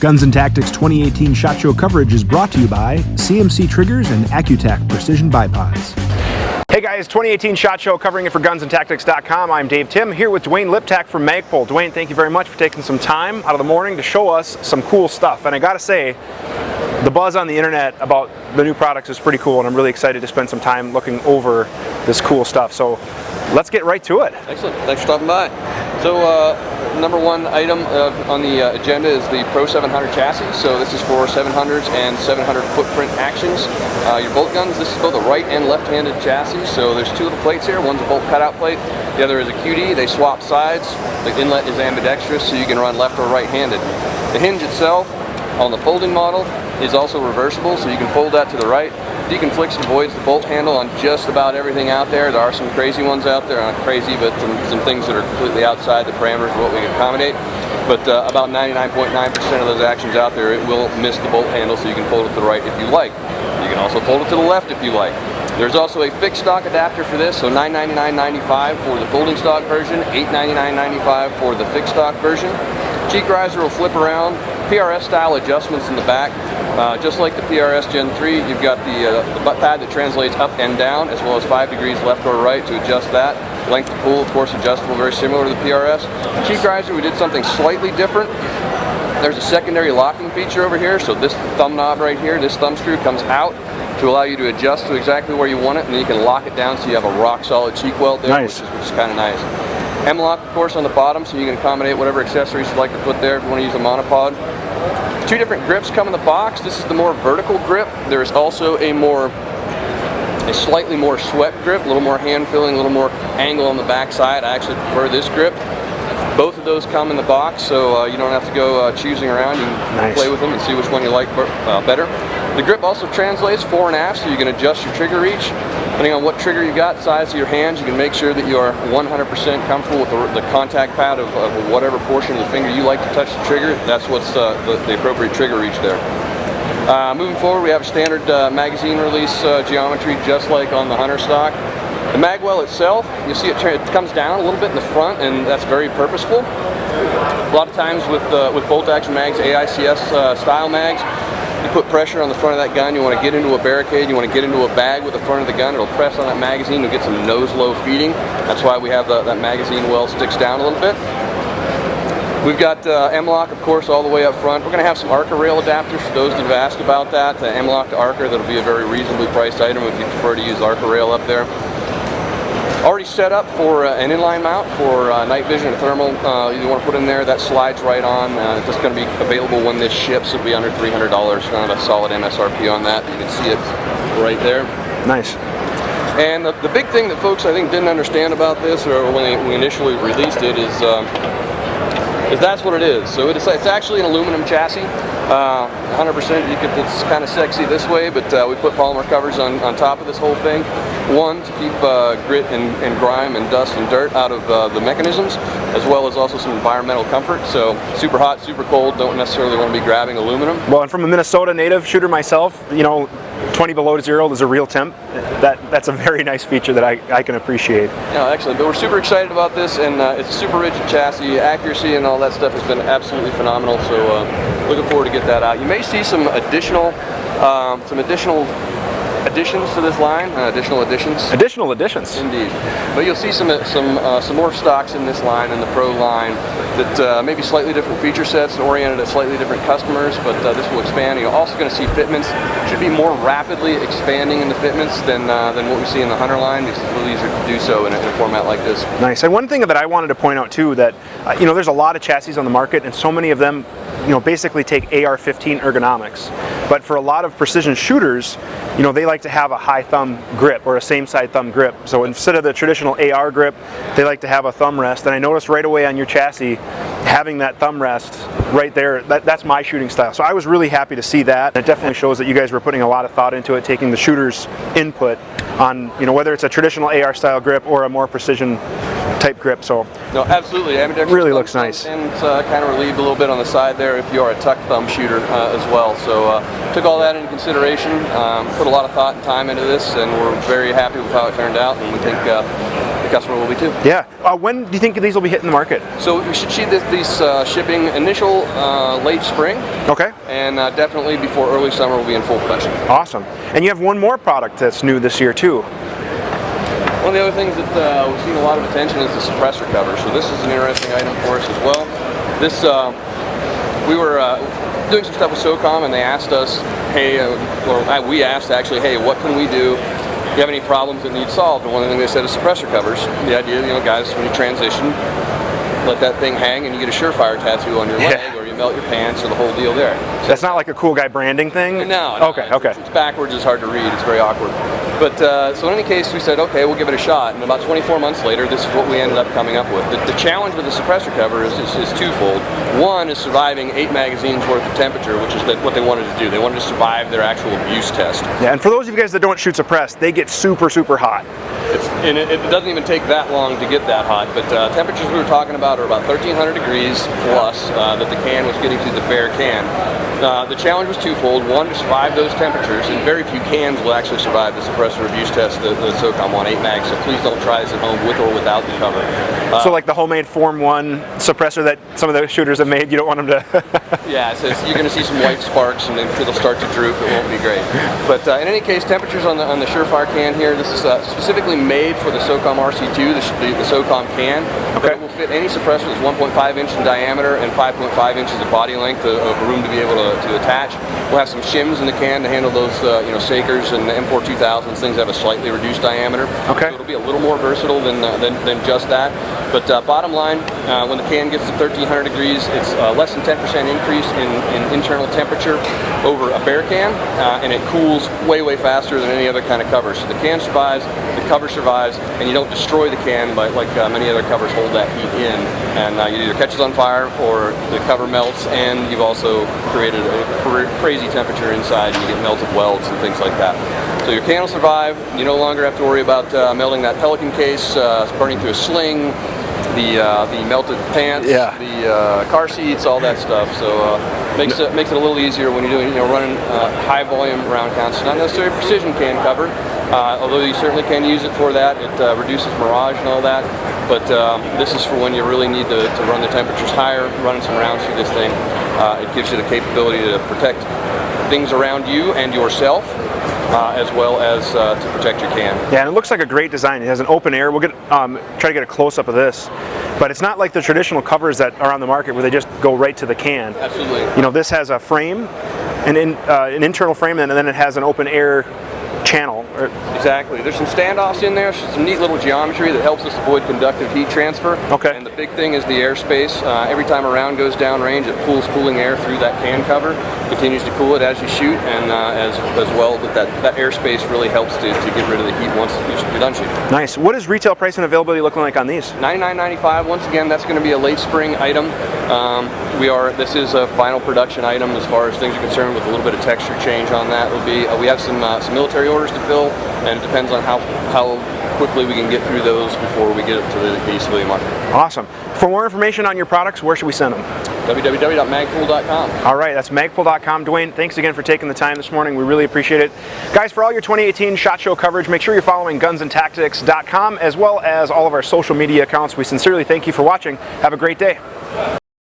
Guns and Tactics 2018 SHOT Show coverage is brought to you by CMC Triggers and Accutac Precision Bipods. Hey guys, 2018 SHOT Show covering it for gunsandtactics.com. I'm Dave Tim here with Dwayne Liptak from Magpul. Dwayne, thank you very much for taking some time out of the morning to show us some cool stuff. And I gotta say, the buzz on the internet about the new products is pretty cool, and I'm really excited to spend some time looking over this cool stuff. So let's get right to it. Excellent. Thanks for stopping by. So number one item on the agenda is the Pro 700 chassis. So this is for 700s and 700 footprint actions. Your bolt guns, this is both a right and left-handed chassis. So there's two little plates here. One's a bolt cutout plate. The other is a QD. They swap sides. The inlet is ambidextrous, so you can run left or right-handed. The hinge itself on the folding model is also reversible, so you can fold that to the right. Deconflicts and voids the bolt handle on just about everything out there. There are some crazy ones out there, not crazy, but some things that are completely outside the parameters of what we can accommodate. But about 99.9% of those actions out there, it will miss the bolt handle, so you can fold it to the right if you like. You can also fold it to the left if you like. There's also a fixed stock adapter for this, so $999.95 for the folding stock version, $899.95 for the fixed stock version. Cheek riser will flip around. PRS style adjustments in the back. Just like the PRS Gen 3, you've got the butt pad that translates up and down, as well as 5 degrees left or right to adjust that. Length of pull, of course, adjustable, very similar to the PRS. Cheek riser, we did something slightly different. There's a secondary locking feature over here, so this thumb knob right here, this thumb screw comes out to allow you to adjust to exactly where you want it, and then you can lock it down so you have a rock solid cheek weld there, nice. which is kind of nice. M-lock, of course, on the bottom, so you can accommodate whatever accessories you'd like to put there if you want to use a monopod. Two different grips come in the box. This is the more vertical grip. There is also a slightly more swept grip, a little more hand filling, a little more angle on the back side. I actually prefer this grip. Both of those come in the box, so you don't have to go choosing around. You can play with them and see which one you like better. The grip also translates fore and aft, so you can adjust your trigger reach. Depending on what trigger you got, size of your hands, you can make sure that you are 100% comfortable with the contact pad of whatever portion of the finger you like to touch the trigger. That's what's the appropriate trigger reach there. Moving forward, we have a standard magazine release geometry, just like on the Hunter stock. The magwell itself, you'll see it comes down a little bit in the front, and that's very purposeful. A lot of times with bolt action mags, AICS style mags, you put pressure on the front of that gun, you want to get into a barricade, you want to get into a bag with the front of the gun, it'll press on that magazine, you'll get some nose-low feeding. That's why we have that magazine well sticks down a little bit. We've got M-lock, of course, all the way up front. We're going to have some ARCA rail adapters for those that have asked about that. M-lock to ARCA, that'll be a very reasonably priced item if you prefer to use ARCA rail up there. Already set up for an inline mount for night vision and thermal. You want to put in there, that slides right on. It's just going to be available when this ships. It'll be under $300, kind of a solid MSRP on that. You can see it right there. Nice. And the big thing that folks, I think, didn't understand about this, or when we initially released it, is that's what it is. So it's actually an aluminum chassis. 100%, it's kind of sexy this way, but we put polymer covers on top of this whole thing. One, to keep grit and grime and dust and dirt out of the mechanisms, as well as also some environmental comfort. So super hot, super cold, don't necessarily want to be grabbing aluminum. Well, and from a Minnesota native shooter myself, you know, 20 below 0 is a real temp. That's a very nice feature that I can appreciate. Yeah, excellent. But we're super excited about this, and it's a super rigid chassis. Accuracy and all that stuff has been absolutely phenomenal. So looking forward to get that out. You may see some additional additions to this line. Additional additions. Indeed. But you'll see some more stocks in this line, in the Pro line, that maybe slightly different feature sets oriented at slightly different customers, but this will expand. You're also going to see fitments. Should be more rapidly expanding in the fitments than what we see in the Hunter line, because it's really easier to do so in a format like this. Nice. And one thing that I wanted to point out too, that you know, there's a lot of chassis on the market, and so many of them, you know, basically take AR-15 ergonomics. But for a lot of precision shooters, you know, they like to have a high thumb grip or a same side thumb grip. So instead of the traditional AR grip, they like to have a thumb rest. And I noticed right away on your chassis, having that thumb rest right there, that's my shooting style. So I was really happy to see that. It definitely shows that you guys were putting a lot of thought into it, taking the shooter's input on, you know, whether it's a traditional AR style grip or a more precision type grip. So no, absolutely. Really looks nice. And kind of relieved a little bit on the side there if you are a tuck thumb shooter as well. So took all that into consideration, put a lot of thought and time into this, and we're very happy with how it turned out, and we think the customer will be too. Yeah. When do you think these will be hitting the market? So we should see these shipping initial late spring. Okay. And definitely before early summer we'll be in full production. Awesome. And you have one more product that's new this year too. One of the other things that we've seen a lot of attention is the suppressor cover. So this is an interesting item for us as well. This, we were doing some stuff with SOCOM and they asked us, hey, or we asked actually, hey, what can we do? Do you have any problems that need solved? And one of the things they said is suppressor covers. The idea, guys, when you transition, let that thing hang and you get a Surefire tattoo on your leg, or you melt your pants, or the whole deal there. So that's not like a cool guy branding thing? No. Okay. It's backwards, it's hard to read, it's very awkward. But so in any case, we said, okay, we'll give it a shot. And about 24 months later, this is what we ended up coming up with. The challenge with the suppressor cover is twofold. One is surviving 8 magazines worth of temperature, which is what they wanted to do. They wanted to survive their actual abuse test. Yeah, and for those of you guys that don't shoot suppressed, they get super, super hot. It doesn't even take that long to get that hot, but temperatures we were talking about are about 1300 degrees plus that the can was getting through the bare can. The challenge was twofold. One, to survive those temperatures, and very few cans will actually survive the suppressor abuse test, the SOCOM 1 8 mag, so please don't try this at home with or without the cover. So like the homemade Form 1 suppressor that some of the shooters have made, you don't want them to... Yeah, so you're going to see some white sparks and then it'll start to droop. It won't be great. But in any case, temperatures on the Surefire can here, this is specifically made for the SOCOM RC2, the SOCOM can. Okay. But it will fit any suppressor that's 1.5 inch in diameter and 5.5 inches of body length of room to be able to attach. We'll have some shims in the can to handle those Sakers and the M4 2000s, things that have a slightly reduced diameter. Okay. So it'll be a little more versatile than just that. But bottom line, when the can gets to 1300 degrees, it's less than 10% increase in internal temperature over a bare can, and it cools way, way faster than any other kind of cover. So the can survives, the cover survives, and you don't destroy the can like many other covers hold that heat in, and it either catches on fire or the cover melts, and you've also created a crazy temperature inside and you get melted welds and things like that. So your can will survive. You no longer have to worry about melting that Pelican case, burning through a sling, the melted pants, the car seats, all that stuff. So makes it a little easier when you're doing running high volume round counts. It's not necessarily a precision can cover, although you certainly can use it for that. It reduces mirage and all that. But this is for when you really need to run the temperatures higher, running some rounds through this thing. It gives you the capability to protect things around you and yourself, as well as to protect your can. Yeah, and it looks like a great design. It has an open air. We'll get try to get a close-up of this. But it's not like the traditional covers that are on the market where they just go right to the can. Absolutely. This has a frame, an internal frame, and then it has an open air channel. Exactly. There's some standoffs in there, some neat little geometry that helps us avoid conductive heat transfer. Okay. And the big thing is the airspace. Every time a round goes downrange, it pulls cooling air through that can cover, continues to cool it as you shoot, and as well, that airspace really helps to get rid of the heat once you're done shooting. Nice. What is retail price and availability looking like on these? $99.95. Once again, that's going to be a late spring item. This is a final production item as far as things are concerned, with a little bit of texture change on that. We have some military orders to fill, and it depends on how quickly we can get through those before we get it to the civilian market. Awesome. For more information on your products, where should we send them? www.magpul.com. All right, that's magpul.com. Dwayne, thanks again for taking the time this morning. We really appreciate it. Guys, for all your 2018 SHOT Show coverage, make sure you're following gunsandtactics.com as well as all of our social media accounts. We sincerely thank you for watching. Have a great day.